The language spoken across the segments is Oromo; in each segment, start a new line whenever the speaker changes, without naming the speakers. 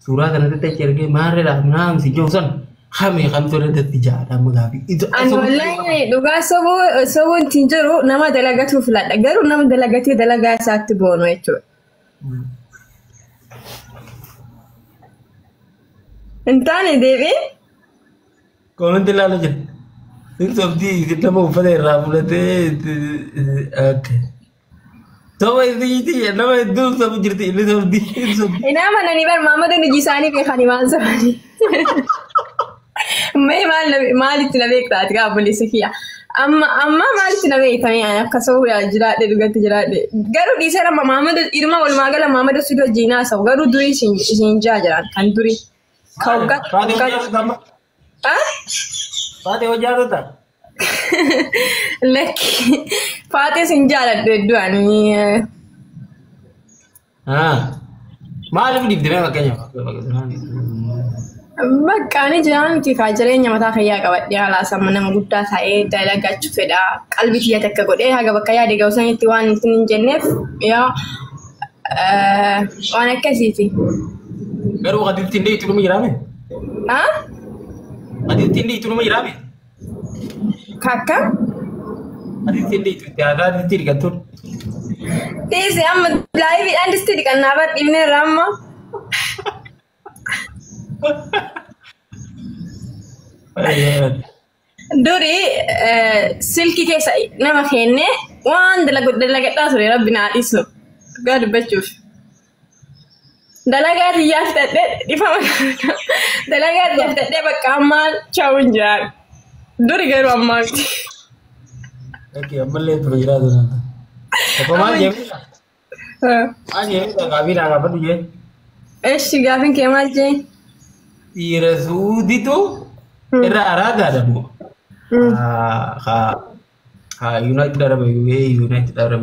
Suuraa kanarratti achi ergee maarreedhaaf naamsi Johnson hamee kamtu irratti jaadama gaafii.
Ani wallahi dhugaa sobuun ittiin jiru nama dalagatu filadha. Garuu nama dalagatee dalagaa isaatti boonu jechuudha. Hin taane deebiin?
Koomenti ilaalu jira. Inni sobdii nama uffata irraa fudhatee Soba itu nama itu soba jirti ini sobdi.
Ini apa nani bar mama tuh nuji sani bekhani mal sani. Mai mal itu nabe ikut kan boleh sekia. Amma mal itu nabe itu ni anak kasau ya jerat deh juga jerat deh. Garu di sana mama tuh irma ul magala mama tuh sudah jina sau. Garu duri sinja jerat kan duri. Kau kat. Ah?
Pati wajar tak?
Laki Fatih sinjala dua ni.
Malam ni dia makanya.
Bakka ni jangan ti kajarenya mata khaya kawat dia ala sama nama gudda saya dalaga cufeda qalbi dia takka gode haga bakka ya diga usan itiwan tin jennef ya wana kasiti.
Garu qadil tindi itu rumah irame.
Ha?
Qadil tindi itu rumah irame.
Kakak?
Qadil tindi itu tiada tindi kantor.
Tese amma live and tindi kan nabat ibne ramma. Duri silki keessa nama kenne waan dalagadhaa ture rabbi naa dhiisu gaa dubbachuuf. Dalagaa xiyyaaf ta'e dhifama dalagaa xiyyaaf ta'e bakka ammaan chaawun jiraan. Duri garuu ammaa miti.
Oke, ammallee ture jiraatu naata. Tokko maal jeemuudha? Maal jeemuudha gaafii naa gaafadhu jee?
Eeshi gaafiin kee maal jee?
Dhiira suuditu irra araagaadha moo? United Arab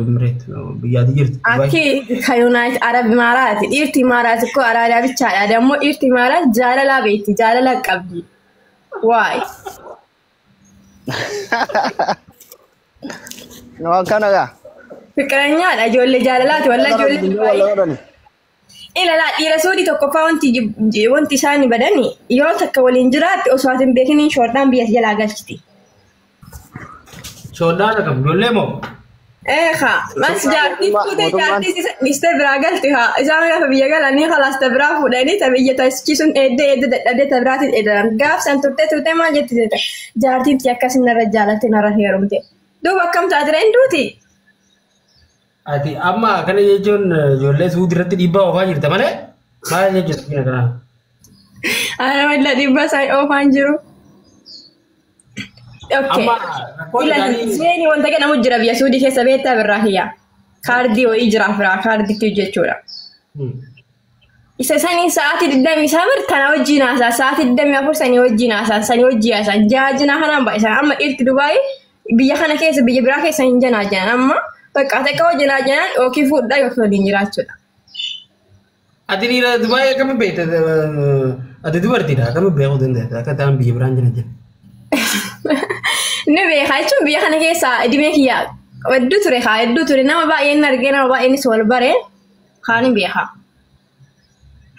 Emirates biyyaati jirti.
Akki ka United Arab Emirates dhiirti Emirates ko araadaa bichaadha. Dammoo dhiirti Emirates jaalala beekti jaalala qabdi. Waay.
Nama kanaga?
Fikiranyaadha ijoollee jaalalaati wallee ijoollee. Ilaalaa dhiira suudii tokkoffaa wanti isaan badani yoo takka waliin jiraatti osoo ati hin beekiniin shoodhaan biyya jalaa galchiti.
Shoodhaan akkam ijoollee moo?
Mas jaartii fuutee jaartii dhiistee biraa galti haa isaan gaafa biyya galanii halaas biraa fuudhanii biyya taasichisuun eeddee dadhabdee biraatiin eedalan gaaf san turtee maal jetti jaartiitti akkasin narra jaalatte narra heerumte. Duuba akkam taatira hin duuti?
Ati amma kana jechuun ijoollee suudii irratti dhiibbaa oofaa jirta malee maal jechuudha kana?
Ana walla dhiibbaa isaan oofaan jiru. Seeni wanta kana mujjira biyya suudii keessa beektaa birraa hiyyaa. Kaardii wayii jiraaf biraa kaardiitti jechuudha. Isa sanii sa'aatii 20 isaa birtana wajjin haasaa sa'aatii 24 sanii wajjin haasaa sanii wajjin haasaa jaajina kanaan baay'isan amma dhiirti Dubaayii biyya kana keessa biyya biraa keessa hin janaa jiran amma bakka takka wajjin haajanaan yookiin fuudhaa yookiin waliin jiraachuudha.
Ati dhiira Dubaayii akkami beekta? Ati dubartiidha akkami beekuu dandeessa akka ta'an biyya biraan jiran jira. Ni
beekaa jechuun biyya kana keessa dhibee kiyyaa hedduu ture nama baay'een argee nama baay'eenis wal baree kaan ni beekaa.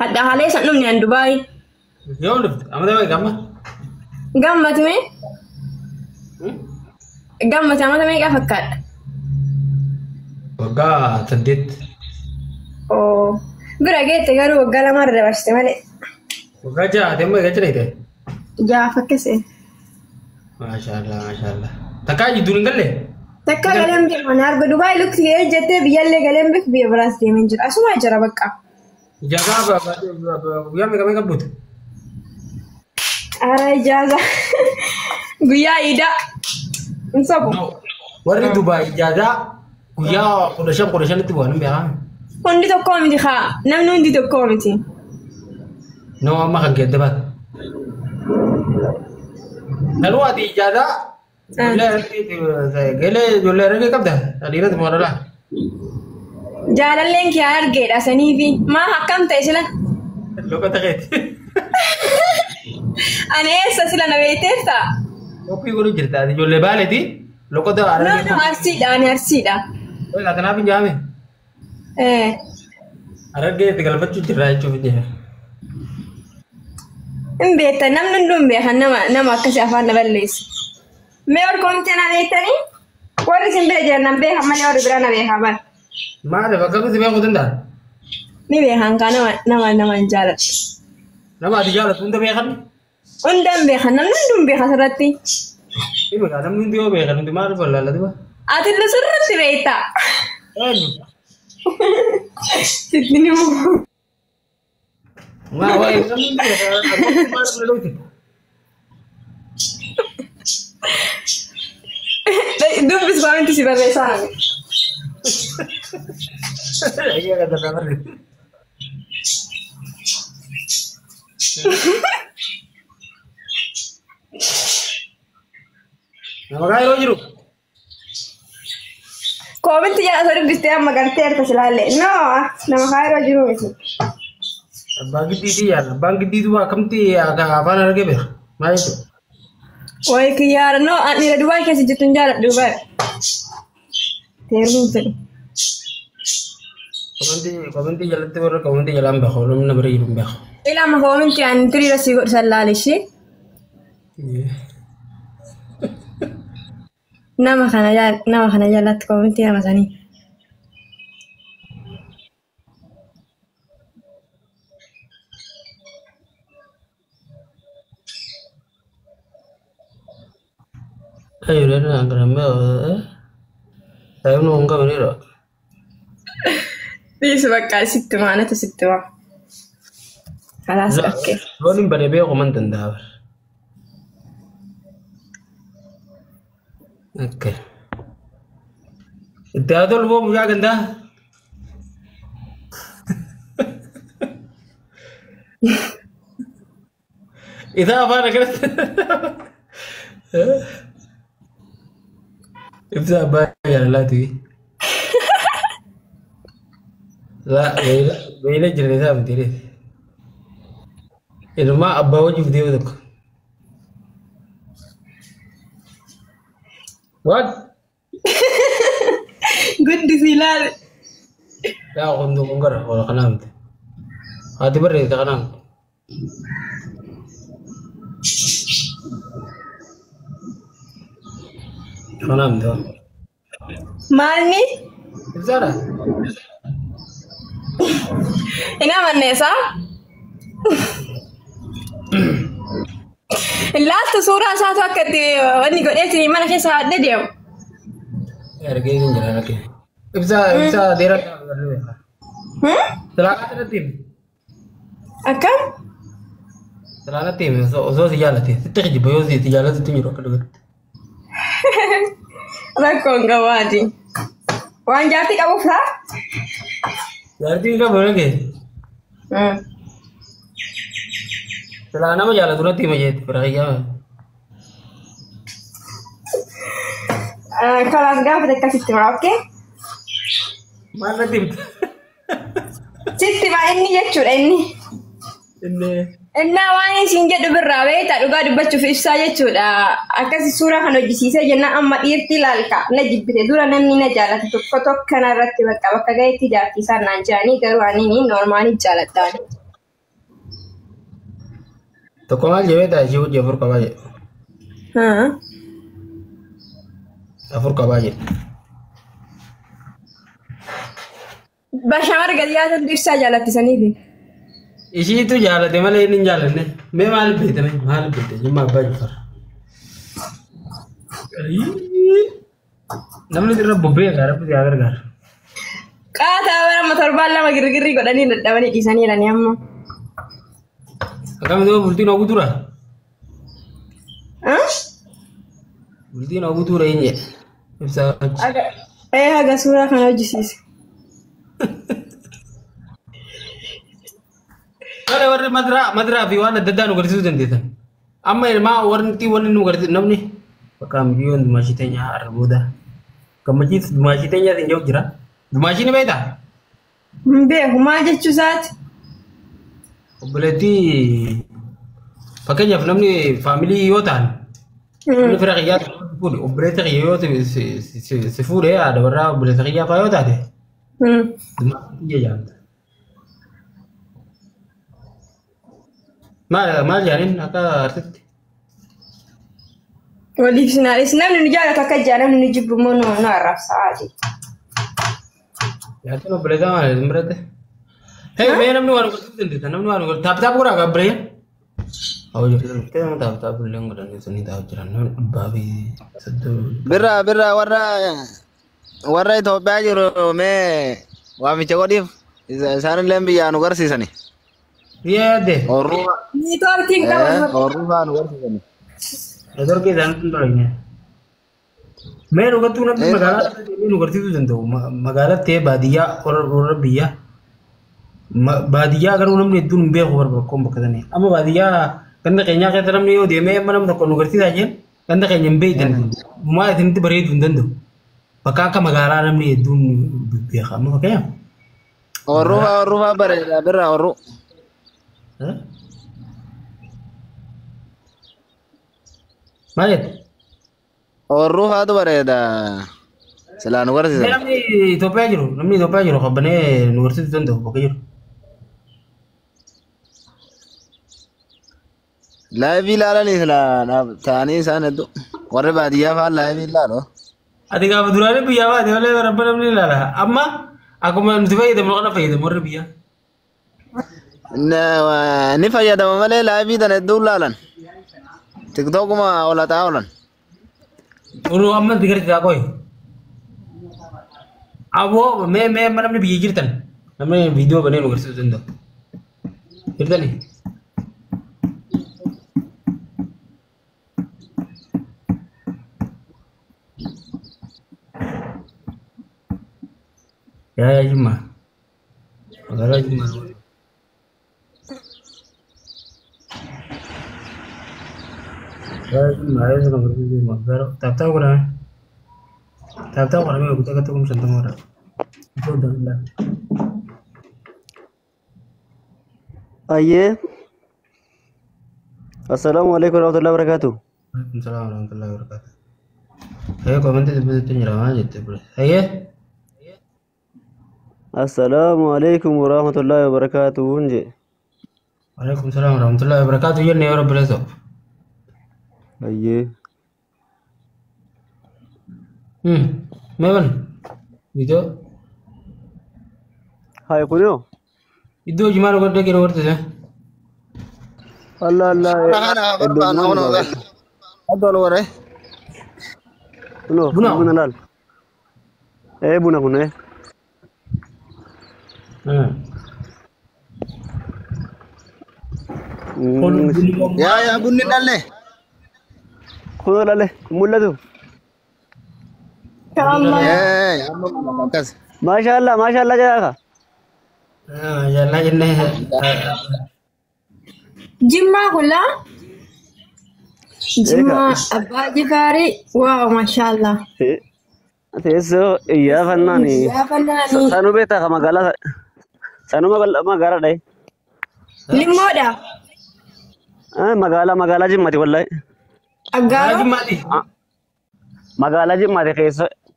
Hadda haalee san dhumni an Dubaayii.
Yoo dhufte amata mee gamma?
Gammati mee? Gammati amata meeqa fakkaata?
Waggaa 8.
Bira geette garuu waggaa 2 irra dabarsite malee.
Waggaa 6 deemuu eeggachuu dha.
6 fakkise.
Maashaallah. Takkaa jidduu hin galle?
Takkaa galeen beeku arga Dubaayii lukti jettee biyyallee galeen beeku biyya biraas deemee jira. Asuma jira bakka.
Ijaaza guyyaa meeqa qabduuti?
Ara ijaaza guyyaa iidaa hin sobu.
Warri Dubaayii ijaaza guyyaa 15 bu'an hin beekamu.
Hundi tokkoo miti haa namni hundi tokkoo miti.
Nama amma kan geeddabaat. Naluu ati ijaaza ijoollee argee qabda adiirratti mooralaa.
Jaalalleen kee argeedha saniifi maa akkam ta'e sila?
Lokota keeti.
Ani eessa sila na beekteessa?
Koppii godhu jirta ati ijoollee baaleeti lokota argee.
Nama arsiidha ani arsiidha.
Oye kanaaf hin jaame. Argee itti galfachuu jirra jechuuf jira.
إن بيتا نم ندم بيها نما كسي أفان نبليس ما يوركم تنا بيتني ورسم بيجي نم بيها ما يوري برانا بيها بان
ما أعرف كم تبي أخذ ده
ni beekan kana nama jaalat
nama ati jaalatu hunda beekan
hundaan beekan namni hunduu beekan sirratti
ini kan namni hundi yoo beekan hundi maal fallaala diba
ati illee sirratti beekta
eenyu
sitti ni moo
maa waa'ee namni hundi beekan maal fallaala
dubbis waaminti si barreessaa
iya kata namanya nama kaya lo jiru
Comment ya sorry biste amma garte arta silale no nama kaya lo jiru itu
bagi di dua kamti aga apa lagi ber mai itu
Woi kiyar no ni dua kasi jutun jalan dua terus
Komanti jalan tu baru komanti jalan bahol, mana beri ilmu bah.
Ila ma komanti antri rasi got salali shi. Nama kana jalan komanti nama sani.
Ayo dah nak keramba. Saya nunggu ni ro.
Bisa bakal situ mana tu situ mah. Kalas oke.
Rolling berebe koman tenda. Oke. Itu ada lu buka ganda. Itu apa nak kena? Itu apa ya lah tu? لا ويلا جريدة مديري إذا ما أبغى وجه فيديو ذاك what
good disilar
لا أخذ كونغر ولا كلام هذا بري كلام كلام ده
مالني
زارا
Ina Vanessa? Laatu suuraa isaatu akka itti wanni godheetiin mana keessa haadha deemu.
Erga ini jalan lagi. Bisa direct berluar. Selama tim.
Akkam?
Selama tim, so si jalan tim. Kita kerja boyo si jalan tu nyuruh kedua.
Rakkoon gawaati. Waan jaartii qabuuf haa?
Jaartii kan boleh ke? Selama nama jalan tu nanti macam beraya.
Kalau gaafa takka sitti maa oke?
Mana tim?
Sitti maa inni jechuudha inni. Innaa waan isin jedhu birraa beektaa dhugaa dubbachuuf ibsaa jechuudha. Akkasi suuraa kan hojjisiisee jennaan amma dhiirti ilaalka na jibbite dura namni na jaalate tokko kanarratti bakka gaheetti jaartii isaan naan jedhanii garuu ani noormaanii jaaladhaan.
Tokko maal jebeta jiru jefur kabaje. Afur kabaje.
Bashamar gadiyaatan ibsaa jaalattisaniifi.
Isi itu jalan, malah ini jalan deh. Memang mahal bete, cuma baju. Namanya tidak bobe, karena pun agar gar.
Kata orang motor bala magir-giri kok dani dadawani di sana dan yammo.
Kamu tu bulti nogu tura?
Hah?
Bulti nogu tura ini. Bisa.
Agak surah kan hojjisiise.
Ada warna madra biwana dadanu garisi jendita. Amma ilma warnti warni nu garisi namni. Pakam bion masitenya arbuda. Kamajit masitenya tinjau jira. Masini beta.
Be huma jechu saat.
Berarti pakainya namni family yotan. Ini firaqiya pun berarti yot se fure ada warna berarti apa yotan deh. Iya jangan. Maal jaanin akka artitti.
Waliif sinaalis namni nu jaalatu akka jaalamni nu jibbu immoo nu arrabsaa jechuudha.
Yaaddoon obboleessaa maal hin birate? Hee mee namni waan gochuu dandeessa namni waan gochuu taapitaap godhaa gabbiree. Hawwa jirtu ta'ee taapitaap illee godhanii sunii taa'u jiran namni dhibbaa fi saddoo.
Birra warra Itoophiyaa jiru mee waamicha godhiif isaan illee biyyaa nu garsiisani.
Biyya yaadde?
Orruufa.
Niitoorkiin qaba.
Orruufaa nu garsiisani.
Neetwoorkii isaan kun dholine. Mee dhugattuu namni magaalaa nu garsiisuu danda'u magaalaa ta'ee baadiyyaa warra biyyaa baadiyyaa garuu namni hedduun hin beeku bakkoon bakka sanii amma baadiyyaa ganda keenyaa keessa namni yoo deemee amma namni tokko nu garsiisaa jeen ganda keenya hin beektan maal isinitti bareeduu hin danda'u bakka akka magaalaa namni hedduun beeka amma fakkeenyaaf.
Orruufaa bareeda birra orru.
Maal jettu?
Orruufaatu bareeda. Silaa nu garsiisa.
Namni Itoophiyaa jiru qabbanee nu garsiisuu danda'u bakka jiru.
Laayivii ilaalanii silaa ta'anii isaan hedduu warri baadiyyaa fa'aa laayivii ilaalu.
Ati gaafa duraanii biyyaa baate malee rabba namni ilaala. Amma akkuma nuti fayyadamu kana fayyadamu warri biyyaa.
Ni fayyadama malee laayivii tan hedduu ilaalan. TikTokuma olataa oolan.
Uru amma digarti taa koy. Abo me namni biyya jirtan namni viidiyoo banee nu garsiisuu danda'u. Jirtanii? Ya Jumma. Magaalaa Jumma. Ya Jumma ayo sudah berarti magaalaa. Tahu kan? Tahu kan? Aku tak ketemu sama orang. Itu dah lah.
Aye. Assalamualaikum warahmatullahi wabarakatuh.
Waalaikumsalam warahmatullahi wabarakatuh. Ayo komentar seperti nyerah aja tuh. Ayo.
Assalamualaikum warahmatullahi wabarakatuh. Unje.
Waalaikumsalam warahmatullahi wabarakatuh. Ya nih orang berasal.
Aye.
Mevan. Itu.
Hai kunyo.
Itu gimana kau kira waktu itu?
Allah Allah.
Ada luar
Buna lal. Buna.
Ya bunni dalle.
Kuno lale. Mulla tu. Masyaallah jaga.
Masyaallah ini.
Jimma kula. Jimma Abba Jifari. Wow, masyaallah.
Teso iya fannani. Sanu beta ka magala. Sanu magala dai.
Limoda.
Magala jimmati wallahi.
Agara
Jimmati.
Magala jimmati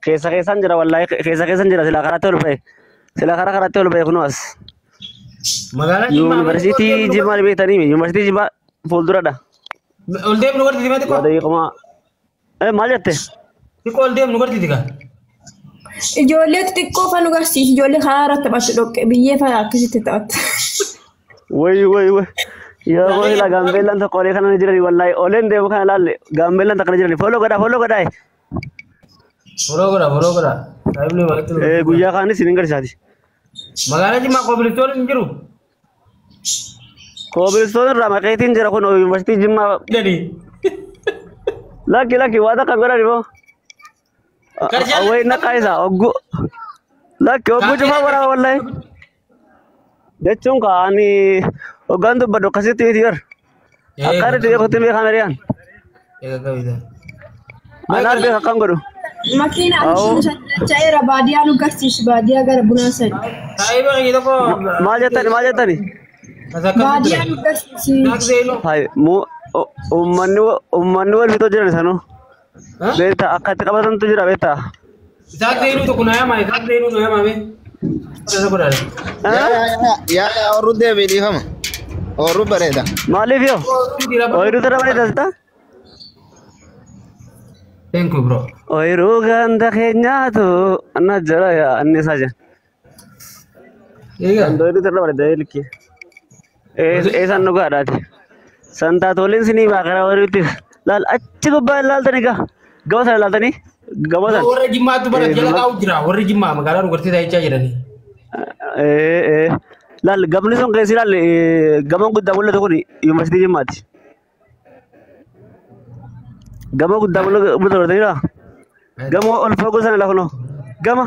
keessa jira wallahi keessa jira sila karatti ol bahe kunuas.
Magaalaa Jimmaa.
University Jimmaa beektanii University Jimmaa fuulduradha.
Ol deemu nu garsiisi mati ko.
Maal jette?
Xiqqoo ol deemu nu garsiisi ka.
Ijoollee xixiqqoo fa nu garsiisi ijoollee karaa irratti taphatu dhoqqe biyyee fa akkasitti taphatu.
Way. Yaa boy la Gaambeellaan tokko olee kana jirani wallahi oleen deemu kana laalle Gaambeellaan takka jirani follow godhaa.
Follow godhaa. Taa'ibni walitti.
Guyyaa kaanis hin garsiisaati.
Magaalaa Jimmaa kobilistoon hin jiru.
Kobilistoon irraa maqeetiin jira kun University Jimmaa.
Jadi.
Laki waa takka godhani moo. Awway naqaa isaa oggu. Laki oggu cufaa waraaba wallahi. Jechuun kaani hoggaan dubbadhu akkasitti miti yor. Akkaanitti beekutti mee kaameriyaan. Anaaf beeka akkam godhu.
Makiina chaira baadiyyaa nu garsiisu baadiyyaa gara bunaa sadi.
Taa'iba kita ko.
Maal jettani?
Baadiyyaa nu garsiisu.
Hai ummanni wal fitoo jiran sanuu. Beektaa akkatti qabatantu jira beektaa.
Isaak deenu tokko na yamaa be. Isa godhaadha.
Ya orru deebii dhiifama. Ooyiruu bareeda.
Maaliif yoo? Ooyiruu tana bareeda.
Thank you bro.
Ooyiruu ganda keenyaatu anna jala yaa anni isaa jan.
Eega.
Ooyiruu tana bareeda ilki. Eesaan dhugaadhaati. Santaa toliin sinii baakara ooyiruutiif. Laal achi gubbaa ilaaltanii gaa. Gama sana ilaaltanii. Gama sana.
Warra Jimmaatu bara jala taa'u jira. Warri Jimmaa magaalaa dubartii taa'ichaa jiranii.
Laal gamni sun keessi laal gamoon guddaa mul'atu kun yuunivarsiitii Jimmaati. Gamoo guddaa mul'atu jira. Gamoo ol fagoo sana lafa noo. Gama.